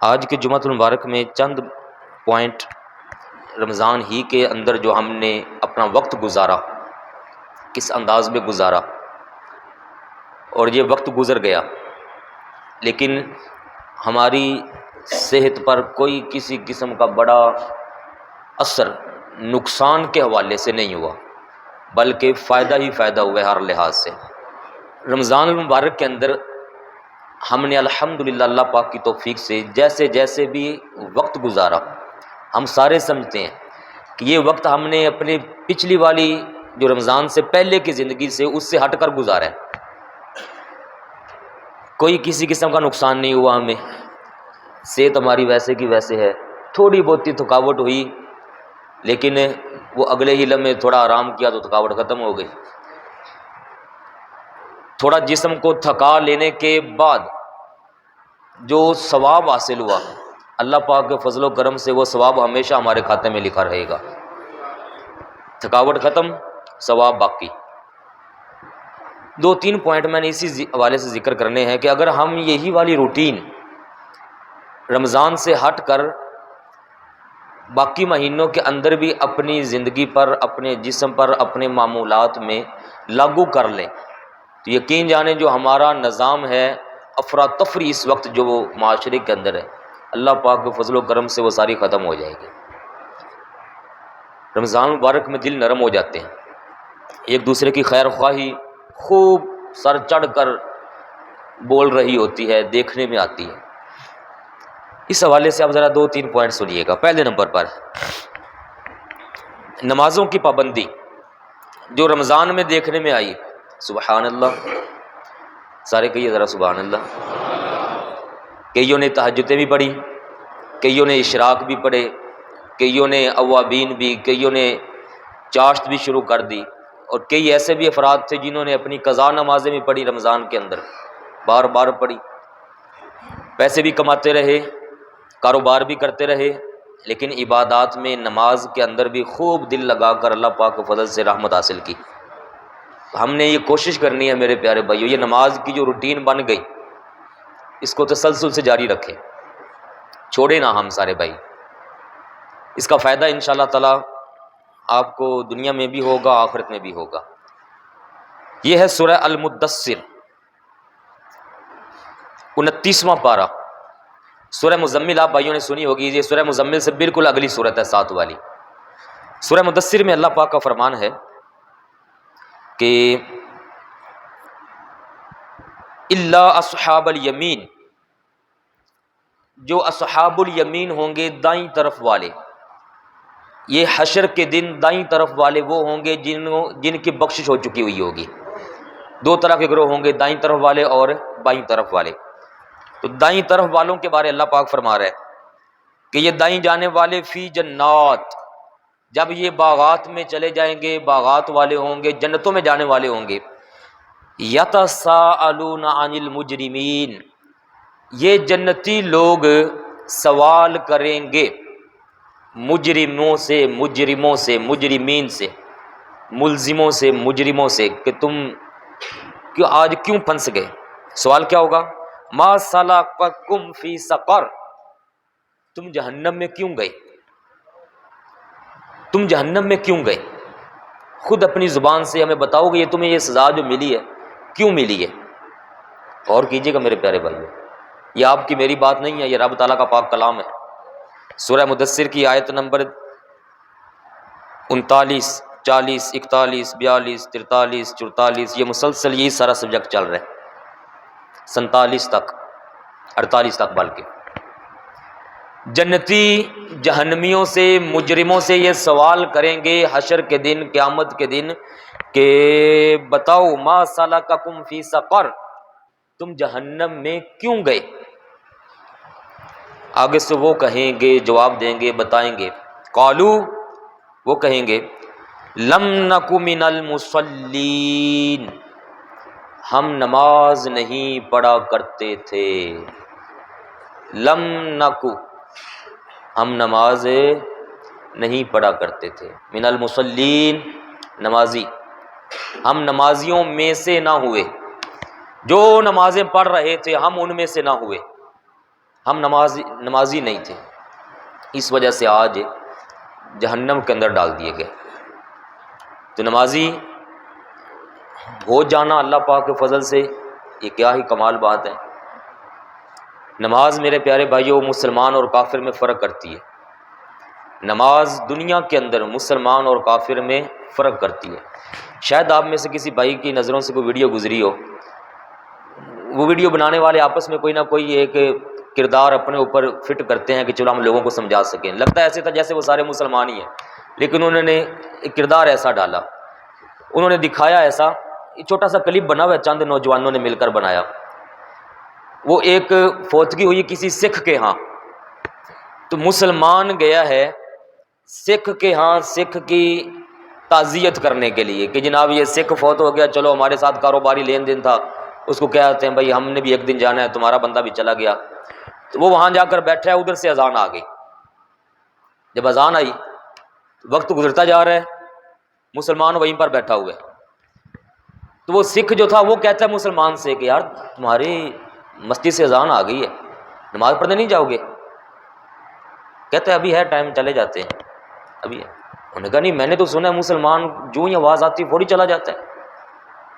آج کے جمعۃ المبارک میں چند پوائنٹ رمضان ہی کے اندر جو ہم نے اپنا وقت گزارا، کس انداز میں گزارا، اور یہ وقت گزر گیا لیکن ہماری صحت پر کوئی کسی قسم کا بڑا اثر نقصان کے حوالے سے نہیں ہوا، بلکہ فائدہ ہی فائدہ ہوا ہے ہر لحاظ سے۔ رمضان المبارک کے اندر ہم نے الحمدللہ اللہ پاک کی توفیق سے جیسے جیسے بھی وقت گزارا، ہم سارے سمجھتے ہیں کہ یہ وقت ہم نے اپنے پچھلی والی جو رمضان سے پہلے کی زندگی سے اس سے ہٹ کر گزارا ہے۔ کوئی کسی قسم کا نقصان نہیں ہوا ہمیں، صحت ہماری ویسے کی ویسے ہے، تھوڑی بہت تھکاوٹ ہوئی لیکن وہ اگلے ہی لمحے تھوڑا آرام کیا تو تھکاوٹ ختم ہو گئی۔ تھوڑا جسم کو تھکا لینے کے بعد جو ثواب حاصل ہوا، اللہ پاک کے فضل و کرم سے وہ ثواب ہمیشہ ہمارے کھاتے میں لکھا رہے گا۔ تھکاوٹ ختم، ثواب باقی۔ دو تین پوائنٹ میں نے اسی حوالے سے ذکر کرنے ہیں کہ اگر ہم یہی والی روٹین رمضان سے ہٹ کر باقی مہینوں کے اندر بھی اپنی زندگی پر، اپنے جسم پر، اپنے معمولات میں لاگو کر لیں تو یقین جانیں جو ہمارا نظام ہے افراتفری اس وقت جو وہ معاشرے کے اندر ہے، اللہ پاک کے فضل و کرم سے وہ ساری ختم ہو جائے گی۔ رمضان مبارک میں دل نرم ہو جاتے ہیں، ایک دوسرے کی خیر خواہی خوب سر چڑھ کر بول رہی ہوتی ہے، دیکھنے میں آتی ہے۔ اس حوالے سے آپ ذرا دو تین پوائنٹ سنیے گا۔ پہلے نمبر پر نمازوں کی پابندی جو رمضان میں دیکھنے میں آئی، سبحان اللہ، سارے کہیے ذرا سبحان اللہ۔ کئیوں نے تہجدیں بھی پڑھی، کئیوں نے اشراق بھی پڑھے، کئیوں نے اوابین بھی، کئیوں نے چاشت بھی شروع کر دی، اور کئی ایسے بھی افراد تھے جنہوں نے اپنی قضا نمازیں بھی پڑھی رمضان کے اندر، بار بار پڑھی، پیسے بھی کماتے رہے، کاروبار بھی کرتے رہے، لیکن عبادات میں نماز کے اندر بھی خوب دل لگا کر اللہ پاک کے فضل سے رحمت حاصل کی۔ ہم نے یہ کوشش کرنی ہے میرے پیارے بھائیو، یہ نماز کی جو روٹین بن گئی اس کو تسلسل سے جاری رکھیں، چھوڑے نہ ہم سارے بھائی۔ اس کا فائدہ انشاءاللہ تعالی آپ کو دنیا میں بھی ہوگا، آخرت میں بھی ہوگا۔ یہ ہے سورہ المدثر، 29واں پارہ۔ سورہ مزمل آپ بھائیوں نے سنی ہوگی، یہ سورہ مزمل سے بالکل اگلی سورت ہے، 7 والی۔ سورہ مدثر میں اللہ پاک کا فرمان ہے کہ الا اصحاب الیمین، جو اصحاب الیمین ہوں گے دائیں طرف والے، یہ حشر کے دن دائیں طرف والے وہ ہوں گے جن کی بخشش ہو چکی ہوئی ہوگی۔ دو طرح کے گروہ ہوں گے، دائیں طرف والے اور بائیں طرف والے۔ تو دائیں طرف والوں کے بارے اللہ پاک فرما رہا ہے کہ یہ دائیں جانے والے فی جنات، جب یہ باغات میں چلے جائیں گے، باغات والے ہوں گے، جنتوں میں جانے والے ہوں گے۔ یتساءلون عن المجرمین، یہ جنتی لوگ سوال کریں گے مجرموں سے، مجرموں سے، مجرمین سے، ملزموں سے، مجرموں سے، کہ تم آج کیوں پھنس گئے۔ سوال کیا ہوگا؟ ما سلککم فی سقر، تم جہنم میں کیوں گئے، تم جہنم میں کیوں گئے؟ خود اپنی زبان سے ہمیں بتاؤ گے یہ تمہیں یہ سزا جو ملی ہے کیوں ملی ہے؟ اور کیجئے گا میرے پیارے بھائیو، یہ آپ کی میری بات نہیں ہے، یہ رب تعالیٰ کا پاک کلام ہے۔ سورہ مدثر کی آیت نمبر 39، 40، 41، 42، 43، 44، یہ مسلسل یہی سارا سبجیکٹ چل رہا ہے، 47 تک، 48 تک بلکہ۔ جنتی جہنمیوں سے، مجرموں سے یہ سوال کریں گے حشر کے دن، قیامت کے دن، کہ بتاؤ ما سلککم فی سقر، تم جہنم میں کیوں گئے؟ آگے سے وہ کہیں گے، جواب دیں گے، بتائیں گے، قالو، وہ کہیں گے لم نک من المصلین، ہم نماز نہیں پڑھا کرتے تھے، لم نکو، ہم نماز نہیں پڑھا کرتے تھے، من المصلین، نمازی، ہم نمازیوں میں سے نہ ہوئے، جو نمازیں پڑھ رہے تھے ہم ان میں سے نہ ہوئے، ہم نمازی نہیں تھے، اس وجہ سے آج جہنم کے اندر ڈال دیے گئے۔ تو نمازی ہو جانا اللہ پاک کے فضل سے یہ کیا ہی کمال بات ہے۔ نماز میرے پیارے بھائیوں مسلمان اور کافر میں فرق کرتی ہے۔ نماز دنیا کے اندر مسلمان اور کافر میں فرق کرتی ہے۔ شاید آپ میں سے کسی بھائی کی نظروں سے کوئی ویڈیو گزری ہو، وہ ویڈیو بنانے والے آپس میں کوئی نہ کوئی ایک کردار اپنے اوپر فٹ کرتے ہیں کہ چلو ہم لوگوں کو سمجھا سکیں۔ لگتا ایسے تھا جیسے وہ سارے مسلمان ہی ہیں، لیکن انہوں نے ایک کردار ایسا ڈالا، انہوں نے دکھایا ایسا، چھوٹا سا کلپ بنا ہوا ہے، چند نوجوانوں نے مل کر بنایا۔ وہ ایک فوتگی ہوئی کسی سکھ کے ہاں، تو مسلمان گیا ہے سکھ کے ہاں سکھ کی تعزیت کرنے کے لیے کہ جناب یہ سکھ فوت ہو گیا، چلو ہمارے ساتھ کاروباری لین دین تھا، اس کو کہتے ہیں بھائی ہم نے بھی ایک دن جانا ہے، تمہارا بندہ بھی چلا گیا۔ تو وہ وہاں جا کر بیٹھا ہے، ادھر سے اذان آ گئی۔ جب اذان آئی وقت گزرتا جا رہا ہے، مسلمان وہیں پر بیٹھا ہوا ہے۔ تو وہ سکھ جو تھا وہ کہتا ہے مسلمان سے کہ یار تمہاری مسجد سے اذان آ گئی ہے، نماز پڑھنے نہیں جاؤ گے؟ کہتے ہیں ابھی ہے ٹائم، چلے جاتے ہیں ابھی ہے۔ انہوں نے کہا نہیں، میں نے تو سنا ہے مسلمان جو ہی آواز آتی فوری چلا جاتا ہے۔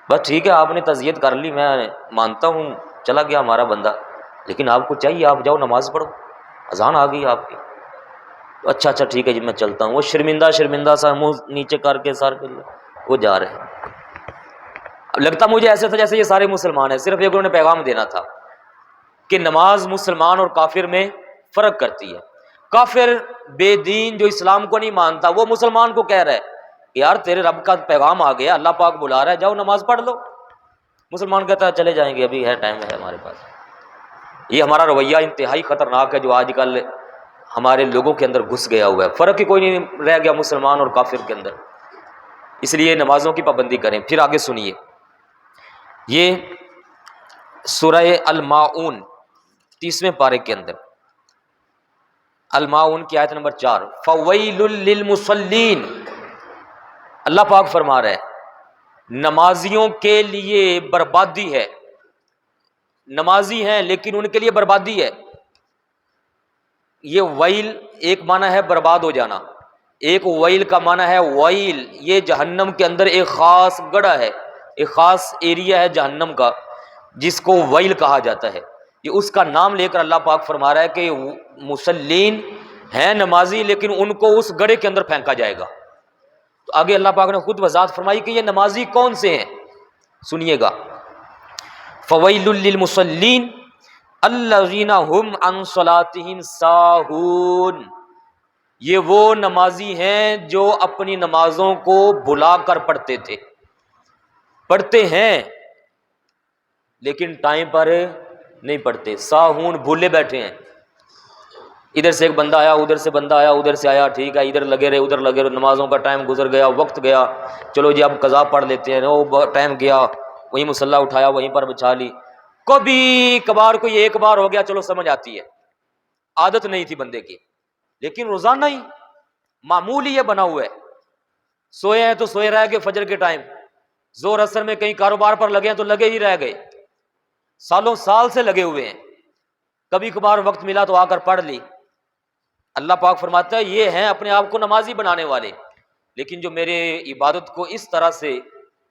بس ٹھیک ہے، آپ نے تعزیت کر لی، میں مانتا ہوں چلا گیا ہمارا بندہ، لیکن آپ کو چاہیے آپ جاؤ نماز پڑھو، اذان آ گئی آپ کی۔ اچھا اچھا ٹھیک ہے جی میں چلتا ہوں۔ وہ شرمندہ سا منہ نیچے کر کے سر کے وہ جا رہے ہیں۔ اب لگتا مجھے ایسا تھا جیسے یہ سارے مسلمان ہیں، صرف ایک انہوں نے پیغام دینا تھا کہ نماز مسلمان اور کافر میں فرق کرتی ہے۔ کافر بے دین جو اسلام کو نہیں مانتا وہ مسلمان کو کہہ رہا ہے کہ یار تیرے رب کا پیغام آ گیا، اللہ پاک بلا رہا ہے، جاؤ نماز پڑھ لو۔ مسلمان کہتا ہے چلے جائیں گے، ابھی ہے ٹائم ہے ہمارے پاس۔ یہ ہمارا رویہ انتہائی خطرناک ہے جو آج کل ہمارے لوگوں کے اندر گھس گیا ہوا ہے۔ فرق ہی کوئی نہیں رہ گیا مسلمان اور کافر کے اندر۔ اس لیے نمازوں کی پابندی کریں۔ پھر آگے سنیے، یہ سورہ الماعون 30ویں پارے کے اندر الماعون کی آیت نمبر 4، فویل للمصلین، اللہ پاک فرما رہا ہے نمازیوں کے لیے بربادی ہے۔ نمازی ہیں لیکن ان کے لیے بربادی ہے۔ یہ ویل ایک معنی ہے برباد ہو جانا، ایک ویل کا معنی ہے ویل، یہ جہنم کے اندر ایک خاص گڑھا ہے، ایک خاص ایریا ہے جہنم کا جس کو ویل کہا جاتا ہے۔ یہ اس کا نام لے کر اللہ پاک فرما رہا ہے کہ مسلین ہیں نمازی لیکن ان کو اس گڑھے کے اندر پھینکا جائے گا۔ تو آگے اللہ پاک نے خود وضاحت فرمائی کہ یہ نمازی کون سے ہیں، سنیے گا، فویل للمصلین الذین هم عن صلاتهم ساہون، یہ وہ نمازی ہیں جو اپنی نمازوں کو بھلا کر پڑھتے تھے، پڑھتے ہیں لیکن ٹائم پر نہیں پڑھتے، ساہون بھولے بیٹھے ہیں۔ ادھر سے ایک بندہ آیا، ادھر سے بندہ آیا، ادھر سے آیا، ٹھیک ہے ادھر لگے رہے ادھر لگے رہے، نمازوں کا ٹائم گزر گیا، وقت گیا، چلو جی اب قضا پڑھ لیتے ہیں، وہ ٹائم گیا، وہیں مصلی اٹھایا وہیں پر بچھا لی۔ کبھی کبھار کوئی ایک بار ہو گیا چلو سمجھ آتی ہے، عادت نہیں تھی بندے کی، لیکن روزانہ ہی معمول ہی یہ بنا ہوا ہے۔ سوئے ہیں تو سوئے رہ گئے فجر کے ٹائم، زور اثر میں کہیں کاروبار پر لگے ہیں تو لگے ہی رہ گئے، سالوں سال سے لگے ہوئے ہیں، کبھی کبھار وقت ملا تو آ کر پڑھ لی۔ اللہ پاک فرماتا ہے یہ ہیں اپنے آپ کو نمازی بنانے والے، لیکن جو میرے عبادت کو اس طرح سے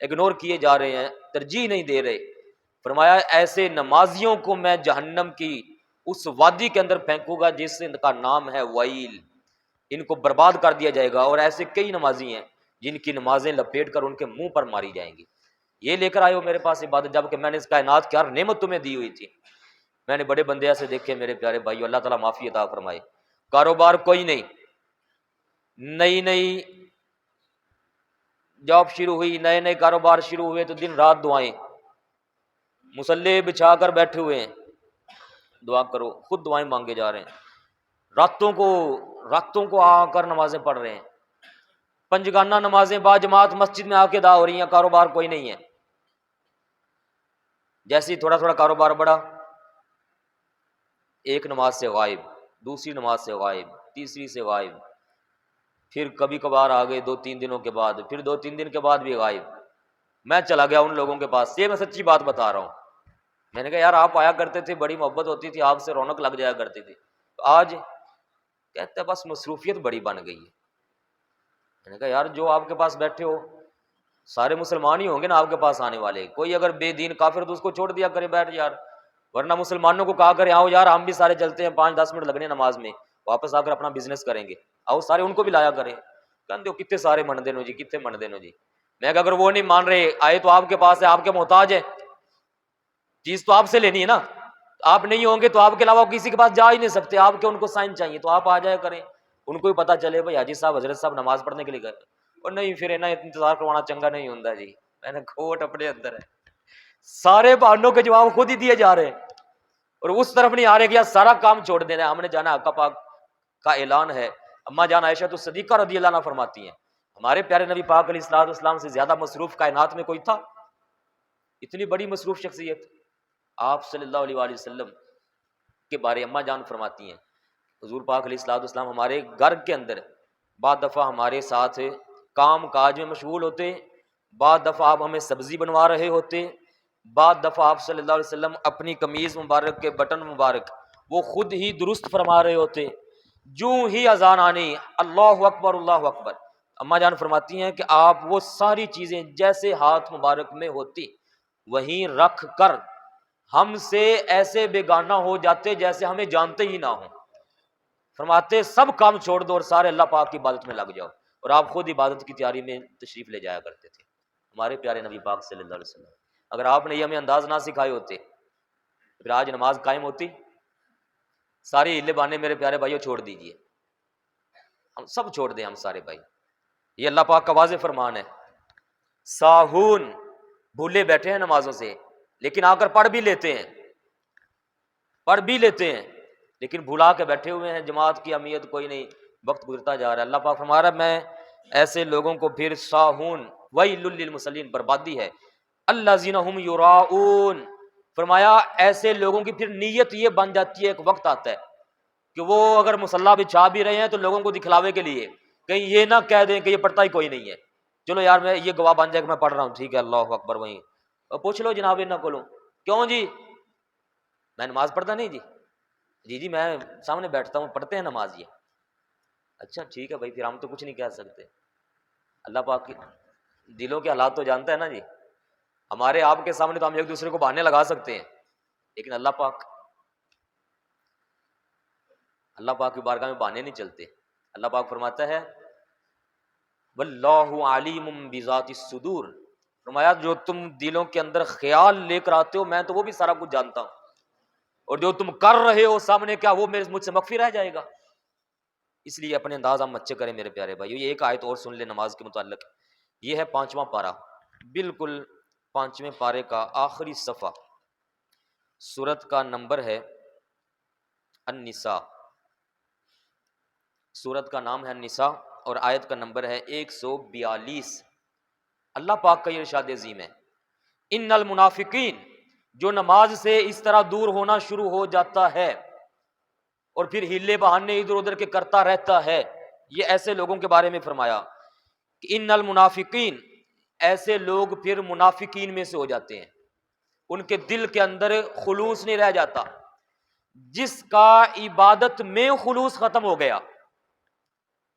اگنور کیے جا رہے ہیں، ترجیح نہیں دے رہے، فرمایا ایسے نمازیوں کو میں جہنم کی اس وادی کے اندر پھینکوں گا جس کا نام ہے ویل، ان کو برباد کر دیا جائے گا۔ اور ایسے کئی نمازی ہیں جن کی نمازیں لپیٹ کر ان کے منہ پر ماری جائیں گی۔ یہ لے کر آئے ہو میرے پاس عبادت، جب کہ میں نے اس کائنات کی ہر نعمت تمہیں دی ہوئی تھی۔ میں نے بڑے بندے ایسے دیکھے میرے پیارے بھائیو، اللہ تعالیٰ معافی عطا فرمائے، کاروبار کوئی نہیں، نئی جاب شروع ہوئی، نئے کاروبار شروع ہوئے تو دن رات دعائیں، مصلی بچھا کر بیٹھے ہوئے ہیں، دعا کرو، خود دعائیں مانگے جا رہے ہیں، راتوں کو آ کر نمازیں پڑھ رہے ہیں، پنجگانہ نمازیں با جماعت مسجد میں آ کے ادا ہو رہی ہیں، کاروبار کوئی نہیں ہے۔ جیسے ہی تھوڑا کاروبار بڑھا، ایک نماز سے غائب، دوسری نماز سے غائب، تیسری سے غائب، پھر کبھی کبھار آ گئے 2-3 دنوں کے بعد، پھر 2-3 دن کے بعد بھی غائب۔ میں چلا گیا ان لوگوں کے پاس، یہ میں سچی بات بتا رہا ہوں، میں نے کہا یار آپ آیا کرتے تھے، بڑی محبت ہوتی تھی آپ سے، رونق لگ جایا کرتی تھی، تو آج کہتے بس مصروفیت بڑی بن گئی ہے۔ میں نے کہا یار جو آپ کے پاس بیٹھے ہو سارے مسلمان ہی ہوں گے نا آپ کے پاس آنے والے، کوئی اگر بے دین کافر تو اس کو چھوڑ دیا کرے بیٹھ یار، ورنہ مسلمانوں کو کہا کرے آؤ یار ہم بھی سارے چلتے ہیں 5-10 منٹ لگنے نماز میں، واپس آ کر اپنا بزنس کریں گے، آؤ سارے ان کو بھی لایا کریں۔ کہتے ہو کتنے سارے من دینو جی، کتنے من دینو جی۔ میں کہا اگر وہ نہیں مان رہے، آئے تو آپ کے پاس ہے، آپ کے محتاج ہے، چیز تو آپ سے لینی ہے نا، آپ نہیں ہوں گے تو آپ کے علاوہ کسی کے پاس جا ہی نہیں سکتے، آپ کے ان کو سائن چاہیے تو آپ آ جایا کریں، ان کو بھی پتہ چلے بھائی حاجی صاحب حضرت صاحب نماز پڑھنے کے لیے گئے، اور نہیں پھر نا انتظار کروانا چنگا نہیں ہوتا جی۔ میں نے کھوٹ اپنے اندر ہے، سارے بہانوں کے جواب خود ہی دیے جا رہے ہیں، اور اس طرف نہیں آ رہے کہ یار سارا کام چھوڑ دینا ہے، ہم نے جانا حق پاک کا اعلان ہے۔ اما جان عائشہ تو صدیقہ رضی اللہ عنہ فرماتی ہیں ہمارے پیارے نبی پاک علیہ الصلوۃ والسلام سے زیادہ مصروف کائنات میں کوئی تھا؟ اتنی بڑی مصروف شخصیت آپ صلی اللہ علیہ وآلہ وسلم کے بارے اما جان فرماتی ہیں حضور پاک علیہ الصلوۃ والسلام ہمارے گھر کے اندر بعض دفعہ ہمارے ساتھ کام کاج میں مشغول ہوتے، بعض دفعہ آپ ہمیں سبزی بنوا رہے ہوتے، بعض دفعہ آپ صلی اللہ علیہ وسلم اپنی قمیض مبارک کے بٹن مبارک وہ خود ہی درست فرما رہے ہوتے، جو ہی اذان آنی اللہ اکبر اللہ اکبر، اما جان فرماتی ہیں کہ آپ وہ ساری چیزیں جیسے ہاتھ مبارک میں ہوتی وہیں رکھ کر ہم سے ایسے بیگانہ ہو جاتے جیسے ہمیں جانتے ہی نہ ہوں، فرماتے سب کام چھوڑ دو اور سارے اللہ پاک کی عبادت میں لگ جاؤ، اور آپ خود عبادت کی تیاری میں تشریف لے جایا کرتے تھے ہمارے پیارے نبی پاک صلی اللہ علیہ وسلم۔ اگر آپ نے یہ ہمیں انداز نہ سکھائے ہوتے پھر آج نماز قائم ہوتی؟ ساری ہلے بانے میرے پیارے بھائیوں چھوڑ دیجئے، ہم سب چھوڑ دیں ہم سارے بھائی، یہ اللہ پاک کا واضح فرمان ہے۔ ساہون بھولے بیٹھے ہیں نمازوں سے، لیکن آ کر پڑھ بھی لیتے ہیں لیکن بھلا کے بیٹھے ہوئے ہیں، جماعت کی اہمیت کوئی نہیں، وقت گزرتا جا رہا ہے۔ اللہ پاک فرما رہا ہے میں ایسے لوگوں کو پھر ساہون ویل للمصلین بربادی ہے، الذین هم یراؤون، فرمایا ایسے لوگوں کی پھر نیت یہ بن جاتی ہے، ایک وقت آتا ہے کہ وہ اگر مصلی بچھا بھی رہے ہیں تو لوگوں کو دکھلاوے کے لیے، کہیں یہ نہ کہہ دیں کہ یہ پڑھتا ہی کوئی نہیں ہے، چلو یار میں یہ گواہ بن جائے کہ میں پڑھ رہا ہوں، ٹھیک ہے اللہ اکبر، وہیں پوچھ لو جناب انہاں کو، کیوں جی میں نماز پڑھتا نہیں جی میں سامنے بیٹھتا ہوں، پڑھتے ہیں نماز یہ، اچھا ٹھیک ہے بھائی پھر ہم تو کچھ نہیں کہہ سکتے، اللہ پاک کی دلوں کے حالات تو جانتا ہے نا جی، ہمارے آپ کے سامنے تو ہم ایک دوسرے کو بہانے لگا سکتے ہیں، لیکن اللہ پاک کی بارگاہ میں بہانے نہیں چلتے۔ اللہ پاک فرماتا ہے واللہ علیم بذات الصدور، فرمایا جو تم دلوں کے اندر خیال لے کر آتے ہو میں تو وہ بھی سارا کچھ جانتا ہوں، اور جو تم کر رہے ہو سامنے کیا وہ مجھ سے مخفی رہ جائے گا؟ اس لیے اپنے انداز ہم اچھے کریں میرے پیارے بھائیو۔ یہ ایک آیت اور سن لے نماز کے متعلق، یہ ہے 5واں پارہ، بالکل 5ویں پارے کا آخری صفحہ، سورت کا نمبر ہے النساء، سورت کا نام ہے النساء اور آیت کا نمبر ہے 142۔ اللہ پاک کا یہ ارشاد عظیم ہے ان المنافقین، جو نماز سے اس طرح دور ہونا شروع ہو جاتا ہے اور پھر ہلے بہانے ادھر ادھر کے کرتا رہتا ہے، یہ ایسے لوگوں کے بارے میں فرمایا کہ ان المنافقین، ایسے لوگ پھر منافقین میں سے ہو جاتے ہیں، ان کے دل کے اندر خلوص نہیں رہ جاتا، جس کا عبادت میں خلوص ختم ہو گیا،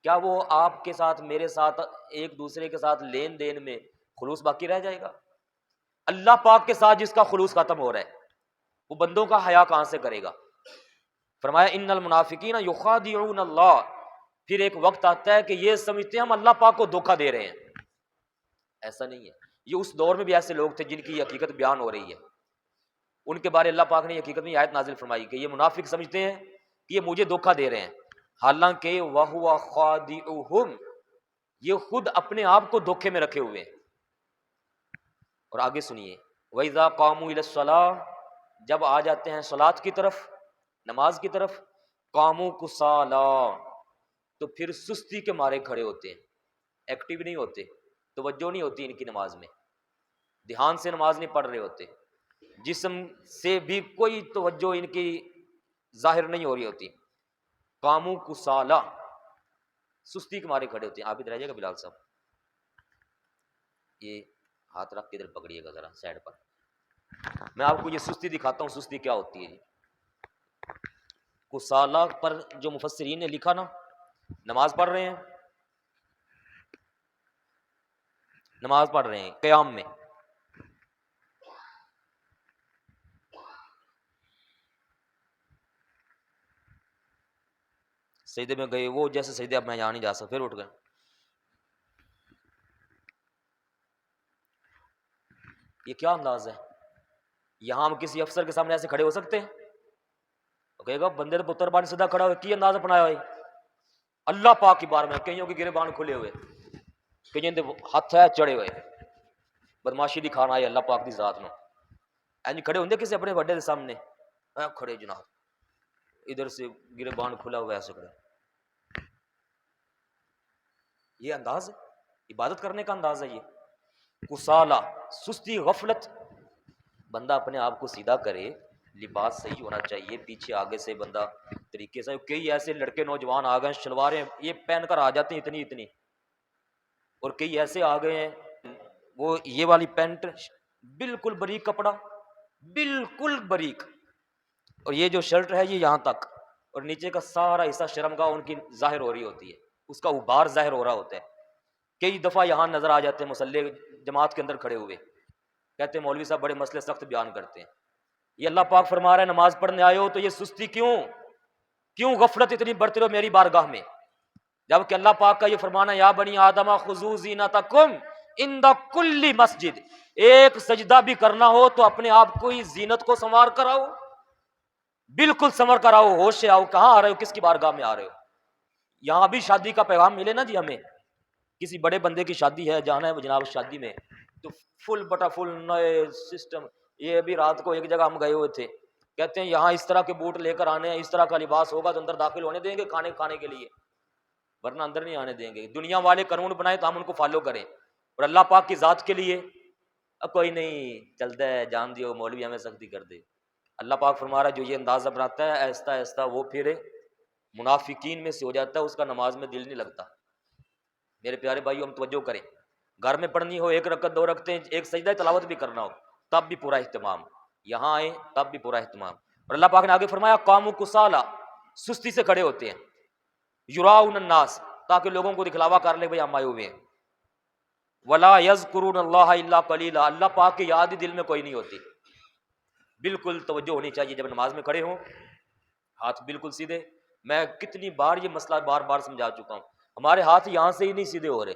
کیا وہ آپ کے ساتھ میرے ساتھ ایک دوسرے کے ساتھ لین دین میں خلوص باقی رہ جائے گا؟ اللہ پاک کے ساتھ جس کا خلوص ختم ہو رہا ہے وہ بندوں کا حیا کہاں سے کرے گا؟ فرمایا ان المنافقین یخادعون اللہ، پھر ایک وقت آتا ہے کہ یہ سمجھتے ہیں ہم اللہ پاک کو دھوکہ دے رہے ہیں، ایسا نہیں ہے۔ یہ اس دور میں بھی ایسے لوگ تھے جن کی حقیقت بیان ہو رہی ہے، ان کے بارے اللہ پاک نے حقیقت میں آیت نازل فرمائی کہ یہ منافق سمجھتے ہیں کہ یہ مجھے دھوکہ دے رہے ہیں، حالانکہ وَهُوَ خَادِعُهُمْ، یہ خود اپنے آپ کو دھوکے میں رکھے ہوئے ہیں۔ اور آگے سنیے وَإِذَا قَامُوا إِلَى الصَّلَاةِ، جب آ جاتے ہیں صلاۃ کی طرف، نماز کی طرف، قاموا كُسَالَىٰ، تو پھر سستی کے مارے کھڑے ہوتے ہیں، ایکٹیو نہیں ہوتے، توجہ نہیں ہوتی ان کی نماز میں، دھیان سے نماز نہیں پڑھ رہے ہوتے، جسم سے بھی کوئی توجہ ان کی ظاہر نہیں ہو رہی ہوتی، قاموا كُسَالَىٰ، سستی کے مارے کھڑے ہوتے ہیں۔ آپ ادھر رہیے گا بلال صاحب، یہ ہاتھ رکھ کے ادھر پکڑیے گا ذرا سائڈ پر، میں آپ کو یہ سستی دکھاتا ہوں، سستی کیا ہوتی ہے جی۔ کسالہ پر جو مفسرین نے لکھا نا، نماز پڑھ رہے ہیں، نماز پڑھ رہے ہیں قیام میں، سجدے میں گئے، وہ جیسے سجدے اب میں یہاں نہیں جا سکتا، پھر اٹھ گئے، یہ کیا انداز ہے؟ یہاں ہم کسی افسر کے سامنے ایسے کھڑے ہو سکتے ہیں؟ تو کہے گا بندے تو پتر بان سیدھا کھڑا ہوئے کی انداز اپنایا ہوئے؟ اللہ پاک کی بار میں کئیوں کے گربان کھلے ہوئے، کئیوں دے ہاتھ ہے چڑھے ہوئے، بدماشی دکھانا ہے اللہ پاک دی ذات نو، اینج کھڑے ہوندے کسی اپنے بڑے دے سامنے، کھڑے جناب ادھر سے گربان کھلا ہوا ایسے کھڑے، یہ انداز ہے عبادت کرنے کا انداز ہے یہ؟ کسالہ، سستی، غفلت، بندہ اپنے آپ کو سیدھا کرے، لباس صحیح ہونا چاہیے، پیچھے آگے سے بندہ طریقے سے، کئی ایسے لڑکے نوجوان آ گئے ہیں شلواریں یہ پہن کر آ جاتے ہیں اتنی اتنی، اور کئی ایسے آ گئے ہیں وہ یہ والی پینٹ بالکل باریک کپڑا، بالکل باریک، اور یہ جو شرٹ ہے یہ یہاں تک، اور نیچے کا سارا حصہ شرم گاہ ان کی ظاہر ہو رہی ہوتی ہے، اس کا غبار ظاہر ہو رہا ہوتا ہے، کئی دفعہ یہاں نظر آ جاتے ہیں مصلی جماعت کے اندر کھڑے ہوئے، کہتے ہیں مولوی صاحب بڑے مسئلے سخت بیان کرتے ہیں، یہ اللہ پاک فرما رہا ہے نماز پڑھنے آئے ہو تو یہ سستی کیوں غفلت اتنی برتے ہو میری بارگاہ میں، جبکہ اللہ پاک کا یہ فرمانا یا بنی آدم خذوا زینتکم عند کل مسجد، ایک سجدہ بھی کرنا ہو تو اپنے آپ کو ہی زینت کو سنوار کر آؤ، بالکل سنور کر آؤ، ہوش سے آؤ، کہاں آ رہے ہو، کس کی بارگاہ میں آ رہے ہو؟ یہاں بھی شادی کا پیغام ملے نا جی، ہمیں کسی بڑے بندے کی شادی ہے، جانا ہے جناب شادی میں، تو فل بٹا فل نئے سسٹم، یہ ابھی رات کو ایک جگہ ہم گئے ہوئے تھے، کہتے ہیں یہاں اس طرح کے بوٹ لے کر آنے ہیں، اس طرح کا لباس ہوگا تو اندر داخل ہونے دیں گے کھانے کے لیے، ورنہ اندر نہیں آنے دیں گے، دنیا والے قانون بنائے تو ہم ان کو فالو کریں، اور اللہ پاک کی ذات کے لیے اب کوئی نہیں چلتا ہے، جان دیو مولوی ہمیں سختی کر دے، اللہ پاک فرما رہا ہے جو یہ اندازہ بناتا ہے آہستہ آہستہ وہ پھر منافقین میں سے ہو جاتا ہے، اس کا نماز میں دل نہیں لگتا۔ میرے پیارے بھائیو ہم توجہ کریں، گھر میں پڑھنی ہو ایک رکعت دو رکعتیں، ایک سجدہ تلاوت بھی کرنا ہو تب بھی پورا اہتمام، یہاں آئے تب بھی پورا اہتمام، اور اللہ پاک نے آگے فرمایا قاموا کسالى، سستی سے کھڑے ہوتے ہیں، یراؤن الناس، تاکہ لوگوں کو دکھلاوا کر لے بھئی ہم آئے ہوئے ہیں، ولا یذکرون اللہ الا قلیلا، اللہ پاک کی یاد ہی دل میں کوئی نہیں ہوتی، بالکل توجہ ہونی چاہیے جب نماز میں کھڑے ہوں، ہاتھ بالکل سیدھے، میں کتنی بار یہ مسئلہ بار بار سمجھا چکا ہوں، ہمارے ہاتھ یہاں سے ہی نہیں سیدھے ہو رہے،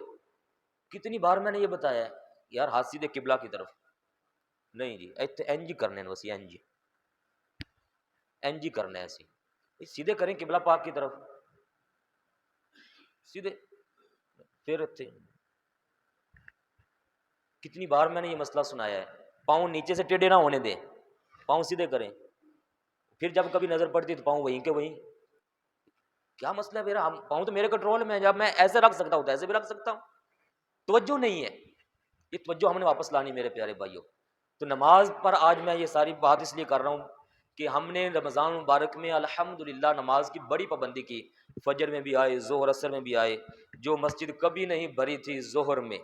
کتنی بار میں نے یہ بتایا ہے یار ہاتھ سیدھے قبلہ کی طرف نہیں جی، این جی کرنے ہیں بس، این جی کرنا ہے ایسے سیدھے کریں قبلہ پاک کی طرف سیدھے، پھر کتنی بار میں نے یہ مسئلہ سنایا ہے، پاؤں نیچے سے ٹیڑھے نہ ہونے دیں، پاؤں سیدھے کریں، پھر جب کبھی نظر پڑتی تو پاؤں وہیں کے وہیں، کیا مسئلہ ہے میرا، پاؤں تو میرے کنٹرول میں ہے، جب میں ایسے رکھ سکتا ہوں تو ایسے بھی رکھ سکتا ہوں، توجہ نہیں ہے، یہ توجہ ہم نے واپس لانی میرے پیارے بھائیوں۔ تو نماز پر آج میں یہ ساری بات اس لیے کر رہا ہوں کہ ہم نے رمضان مبارک میں الحمدللہ نماز کی بڑی پابندی کی، فجر میں بھی آئے، ظہر اثر میں بھی آئے، جو مسجد کبھی نہیں بھری تھی ظہر میں،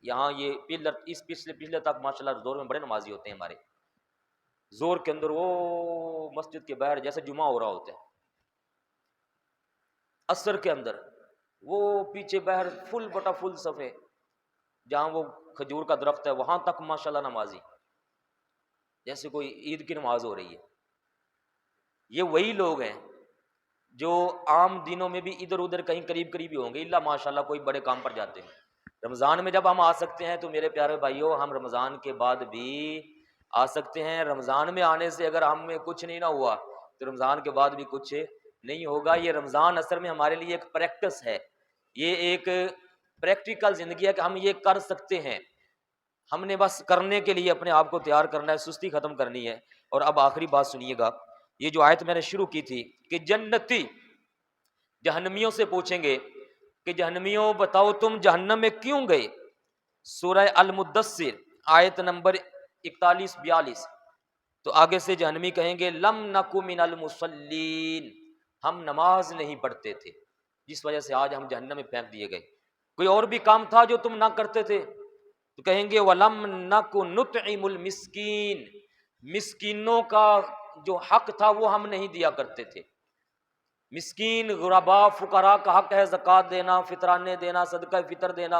یہاں یہ پلر اس پچھلے تک ماشاءاللہ ظہر میں بڑے نمازی ہوتے ہیں ہمارے، ظہر کے اندر وہ مسجد کے باہر جیسے جمعہ ہو رہا ہوتا ہے، اثر کے اندر وہ پیچھے باہر فل بٹا فل صفے، جہاں وہ کھجور کا درخت ہے وہاں تک ماشاءاللہ نمازی، جیسے کوئی عید کی نماز ہو رہی ہے، یہ وہی لوگ ہیں جو عام دنوں میں بھی ادھر ادھر کہیں قریب ہی ہوں گے، الا ماشاءاللہ کوئی بڑے کام پر جاتے ہیں، رمضان میں جب ہم آ سکتے ہیں تو میرے پیارے بھائیوں ہم رمضان کے بعد بھی آ سکتے ہیں، رمضان میں آنے سے اگر ہم میں کچھ نہیں نہ ہوا تو رمضان کے بعد بھی کچھ نہیں ہوگا، یہ رمضان اصل میں ہمارے لیے ایک پریکٹس ہے، یہ ایک پریکٹیکل زندگی ہے کہ ہم یہ کر سکتے ہیں، ہم نے بس کرنے کے لیے اپنے آپ کو تیار کرنا ہے، سستی ختم کرنی ہے۔ اور اب آخری بات سنیے گا، یہ جو آیت میں نے شروع کی تھی کہ جنتی جہنمیوں سے پوچھیں گے کہ جہنمیوں بتاؤ تم جہنم میں کیوں گئے، سورہ المدثر آیت نمبر 41-42، تو آگے سے جہنمی کہیں گے لم نکو من المصلین، ہم نماز نہیں پڑھتے تھے، جس وجہ سے آج ہم جہنم میں پھینک دیے گئے، کوئی اور بھی کام تھا جو تم نہ کرتے تھے، تو کہیں گے وَلَمْ نَكُ نُطْعِمُ الْمِسْكِينَ، مسکینوں کا جو حق تھا وہ ہم نہیں دیا کرتے تھے. مسکین، غربا، فقراء کا حق ہے زکوٰۃ دینا، فطرانے دینا، صدقہ فطر دینا،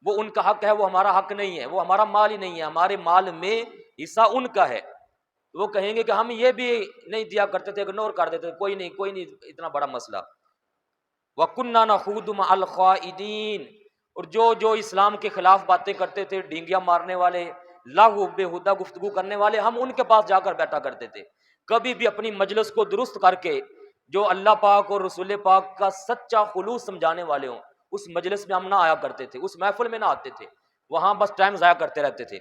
وہ ان کا حق ہے، وہ ہمارا حق نہیں ہے، وہ ہمارا مال ہی نہیں ہے، ہمارے مال میں حصہ ان کا ہے. وہ کہیں گے کہ ہم یہ بھی نہیں دیا کرتے تھے، اگنور کر دیتے تھے، کوئی نہیں اتنا بڑا مسئلہ. وَكُنَّا نَخُوضُ مَعَ الْخَائِضِينَ، اور جو اسلام کے خلاف باتیں کرتے تھے، ڈینگیاں مارنے والے، لغو بےہودہ گفتگو کرنے والے، ہم ان کے پاس جا کر بیٹھا کرتے تھے. کبھی بھی اپنی مجلس کو درست کر کے جو اللہ پاک اور رسول پاک کا سچا خلوص سمجھانے والے ہوں، اس مجلس میں ہم نہ آیا کرتے تھے، اس محفل میں نہ آتے تھے، وہاں بس ٹائم ضائع کرتے رہتے تھے.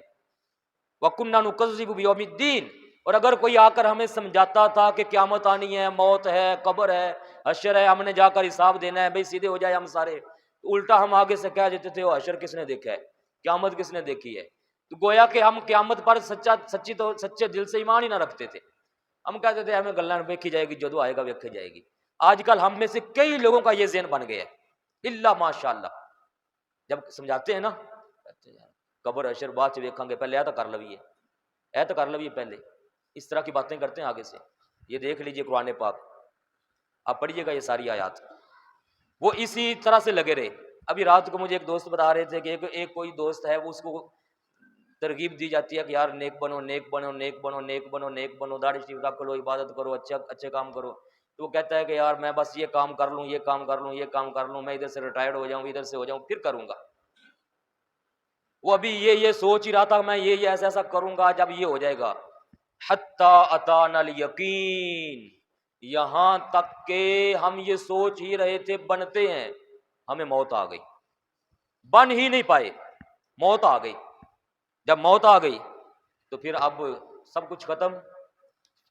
وَكُنَّا نُكَذِّبُ بِيَوْمِ الدِّينِ، اور اگر کوئی آ کر ہمیں سمجھاتا تھا کہ قیامت آنی ہے، موت ہے، قبر ہے، حشر ہے، ہم نے جا کر حساب دینا ہے، بھئی سیدھے ہو جائے ہم سارے، تو الٹا ہم آگے سے کہہ دیتے تھے وہ حشر کس نے دیکھا ہے، قیامت کس نے دیکھی ہے. تو گویا کہ ہم قیامت پر سچے دل سے ایمان ہی نہ رکھتے تھے. ہم کہتے تھے ہمیں گلہ ویکھی جائے گی، جدو آئے گا ویکھی جائے گی. آج کل ہم میں سے کئی لوگوں کا یہ ذہن بن گیا ہے، الا ماشاء اللہ. جب سمجھاتے ہیں نا، قبر حشر بعد سے ویکھاں گے، پہلے اے تو کر لویے، اے تو کر لویے پہلے. اس طرح کی باتیں کرتے ہیں آگے سے. یہ دیکھ لیجئے قرآن پاک، آپ پڑھیے گا یہ ساری آیات. وہ اسی طرح سے لگے رہے. ابھی رات کو مجھے ایک دوست بتا رہے تھے کہ ایک کوئی دوست ہے، وہ اس کو ترغیب دی جاتی ہے کہ یار نیک بنو، نیک بنو، نیک بنو، نیک بنو، نیک بنو، داڑھی شریف رکھ لو، عبادت کرو، اچھے کام کرو. تو وہ کہتا ہے کہ یار میں بس یہ کام کر لوں، یہ کام کر لوں، یہ کام کر لوں، میں ادھر سے ریٹائرڈ ہو جاؤں، ادھر سے ہو جاؤں، پھر کروں گا. وہ ابھی یہ سوچ ہی رہا تھا میں یہ ایسا کروں گا جب یہ ہو جائے گا. حتی اتانا الیقین، یہاں تک کہ ہم یہ سوچ ہی رہے تھے بنتے ہیں، ہمیں موت آ گئی، بن ہی نہیں پائے، موت آ گئی. جب موت آ گئی تو پھر اب سب کچھ ختم.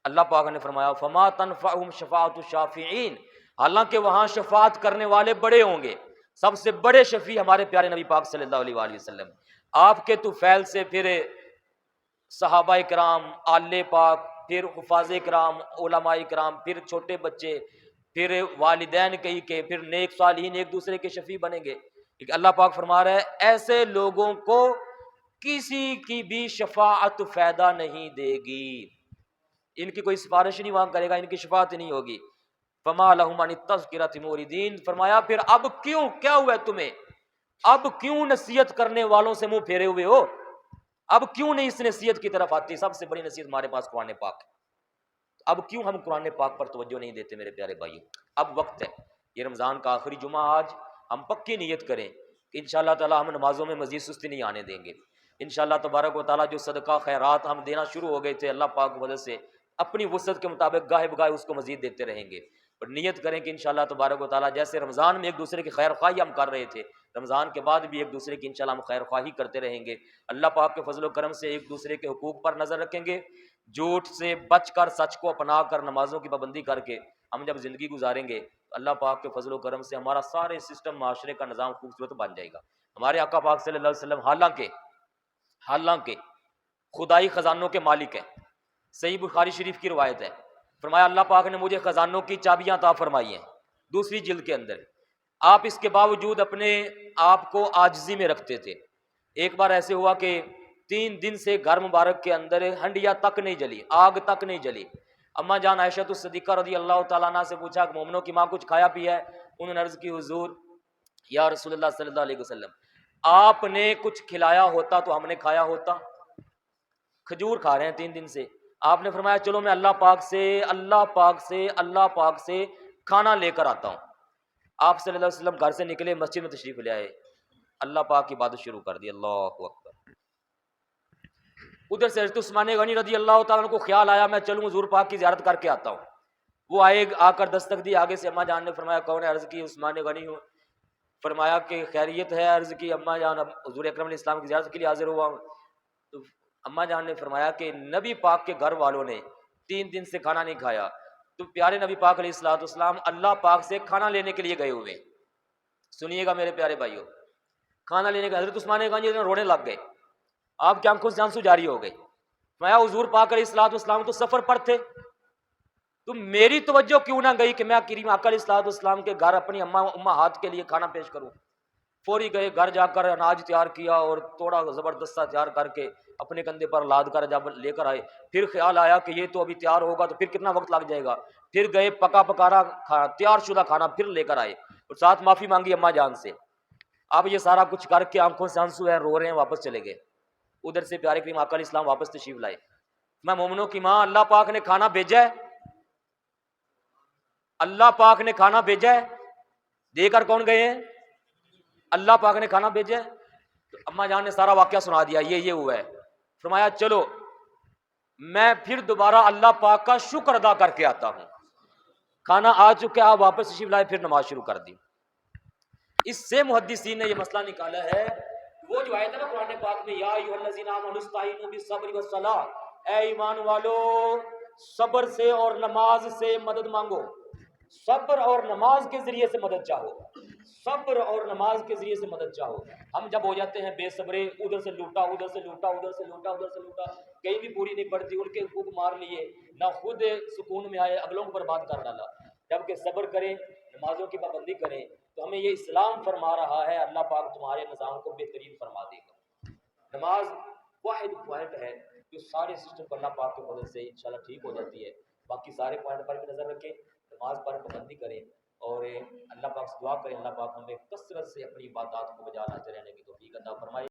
اللہ پاک نے فرمایا فما تنفعهم شفاعت الشافعین، حالانکہ وہاں شفاعت کرنے والے بڑے ہوں گے. سب سے بڑے شفیع ہمارے پیارے نبی پاک صلی اللہ علیہ وآلہ وسلم. آپ کے تو فیل سے پھر صحابہ کرام، آل پاک، پھر حفاظ کرام، علماء کرام، پھر چھوٹے بچے، پھر والدین کئی کے، پھر نیک صالحین ایک دوسرے کے شفیع بنیں گے. اللہ پاک فرما رہا ہے ایسے لوگوں کو کسی کی بھی شفاعت فائدہ نہیں دے گی، ان کی کوئی سفارش نہیں وہاں کرے گا، ان کی شفاعت نہیں ہوگی. فما لہم عن التذکرۃ معرضین، فرمایا پھر اب کیوں، کیا ہوا ہے تمہیں، اب کیوں نصیحت کرنے والوں سے منہ پھیرے ہوئے ہو، اب کیوں نہیں اس نصیحت کی طرف آتی. سب سے بڑی نصیحت ہمارے پاس قرآن پاک. اب کیوں ہم قرآن پاک پر توجہ نہیں دیتے میرے پیارے بھائیو. اب وقت ہے، یہ رمضان کا آخری جمعہ، آج ہم پکی نیت کریں کہ انشاءاللہ تعالی ہم نمازوں میں مزید سستی نہیں آنے دیں گے. انشاءاللہ تبارک و تعالی جو صدقہ خیرات ہم دینا شروع ہو گئے تھے، اللہ پاک کی وجہ سے اپنی وسعت کے مطابق گاہے بگاہے اس کو مزید دیتے رہیں گے. اور نیت کریں کہ انشاءاللہ تبارک و تعالی جیسے رمضان میں ایک دوسرے کی خیر خواہی ہم کر رہے تھے، رمضان کے بعد بھی ایک دوسرے کی انشاءاللہ ہم خیر خواہی کرتے رہیں گے. اللہ پاک کے فضل و کرم سے ایک دوسرے کے حقوق پر نظر رکھیں گے، جھوٹ سے بچ کر، سچ کو اپنا کر، نمازوں کی پابندی کر کے ہم جب زندگی گزاریں گے تو اللہ پاک کے فضل و کرم سے ہمارا سارے سسٹم، معاشرے کا نظام خوبصورت بن جائے گا. ہمارے آقا پاک صلی اللہ علیہ وسلم حالانکہ خدائی خزانوں کے مالک ہیں. صحیح بخاری شریف کی روایت ہے، فرمایا اللہ پاک نے مجھے خزانوں کی چابیاں عطا فرمائی ہیں، دوسری جلد کے اندر. آپ اس کے باوجود اپنے آپ کو عاجزی میں رکھتے تھے. ایک بار ایسے ہوا کہ 3 دن سے گھر مبارک کے اندر ہنڈیا تک نہیں جلی، آگ تک نہیں جلی. اما جان عائشہ الصدیقہ رضی اللہ تعالیٰ عنہ سے پوچھا کہ مومنوں کی ماں کچھ کھایا پیا ہے؟ انہوں نے عرض کی حضور یا رسول اللہ صلی اللہ علیہ وسلم آپ نے کچھ کھلایا ہوتا تو ہم نے کھایا ہوتا. کھجور کھا رہے ہیں 3 دن سے. آپ نے فرمایا چلو میں اللہ پاک سے کھانا لے کر آتا ہوں. آپ صلی اللہ علیہ وسلم گھر سے نکلے، مسجد میں تشریف لے آئے، اللہ پاک کی عبادت شروع کر دی. اللہ اکبر. ادھر سے حضرت عثمان غنی رضی اللہ تعالیٰ عنہ کو خیال آیا میں چلوں حضور پاک کی زیارت کر کے آتا ہوں. وہ آئے، آ کر دستک دی، آگے سے اماں جان نے فرمایا کون ہے؟ عرض کی عثمان غنی ہوں. فرمایا کہ خیریت ہے؟ عرض کی اماں جان حضور اکرم علیہ السلام کی زیارت کے لیے حاضر ہوا ہوں. تو اماں جان نے فرمایا کہ نبی پاک کے گھر والوں نے 3 دن سے کھانا نہیں کھایا، تو پیارے نبی پاک علیہ السلام اللہ پاک سے کھانا لینے کے لیے گئے ہوئے. سنیے گا میرے پیارے بھائیوں، کھانا لینے کا حضرت عثمان غنی رونے لگ گئے، آپ کی آنکھوں سے آنسو جاری ہو گئے. میں حضور پاک علیہ السلام تو سفر پر تھے، تو میری توجہ کیوں نہ گئی کہ میں کریم آقا علیہ السلام کے گھر اپنی امہات کے لیے کھانا پیش کروں. فوری گئے گھر، جا کر اناج تیار کیا اور توڑا زبردست سا تیار کر کے اپنے کندھے پر لاد کر جب لے کر آئے، پھر خیال آیا کہ یہ تو ابھی تیار ہوگا تو پھر کتنا وقت لگ جائے گا، پھر گئے پکا پکانا تیار شدہ کھانا پھر لے کر آئے اور ساتھ معافی مانگی اماں جان سے۔ اب یہ سارا کچھ کر کے آنکھوں سے آنسو ہے، رو رہے ہیں، واپس چلے گئے۔ ادھر سے پیارے کریم آقا علیہ السلام واپس تشریف لائے۔ میں مومنوں کی ماں، اللہ پاک نے کھانا بھیجا ہے، اللہ پاک نے کھانا بھیجا ہے، دے کر کون گئے ہیں؟ اللہ پاک نے کھانا بھیجا ہے۔ تو اماں جان نے سارا واقعہ سنا دیا، یہ ہوا ہے۔ فرمایا چلو میں پھر دوبارہ اللہ پاک کا شکر ادا کر کے آتا ہوں، کھانا آ چکا، آپ واپس تشریف لائے، پھر نماز شروع کر دی۔ اس سے محدثین نے یہ مسئلہ نکالا ہے، وہ جو آیت ہے نا قرآن پاک میں، یا ایھا الذین آمنوا استعینوا بالصبر والصلاۃ، اے ایمان والو صبر سے اور نماز سے مدد مانگو، صبر اور نماز کے ذریعے سے مدد چاہو، صبر اور نماز کے ذریعے سے مدد چاہو۔ ہم جب ہو جاتے ہیں بے صبرے، ادھر سے لوٹا ادھر سے لوٹا ادھر سے لوٹا ادھر سے لوٹا، کہیں بھی پوری نہیں پڑتی، ان کے حقوق مار لیے، نہ خود سکون میں آئے، اگلوں کو برباد کر ڈالا۔ جبکہ صبر کریں، نمازوں کی پابندی کریں تو ہمیں یہ اسلام فرما رہا ہے، اللہ پاک تمہارے نظام کو بہترین فرما دے گا۔ نماز واحد پوائنٹ ہے جو سارے سسٹم کو اللہ پاک کے فضل سے انشاءاللہ ٹھیک ہو جاتی ہے۔ باقی سارے پوائنٹ پر بھی نظر رکھیں، نماز پر پابندی کریں اور اللہ پاک سے دعا کریں، اللہ پاک ہمیں کثرت سے اپنی عبادات کو بجا لاتے رہنے کی توفیق عطا فرمائے۔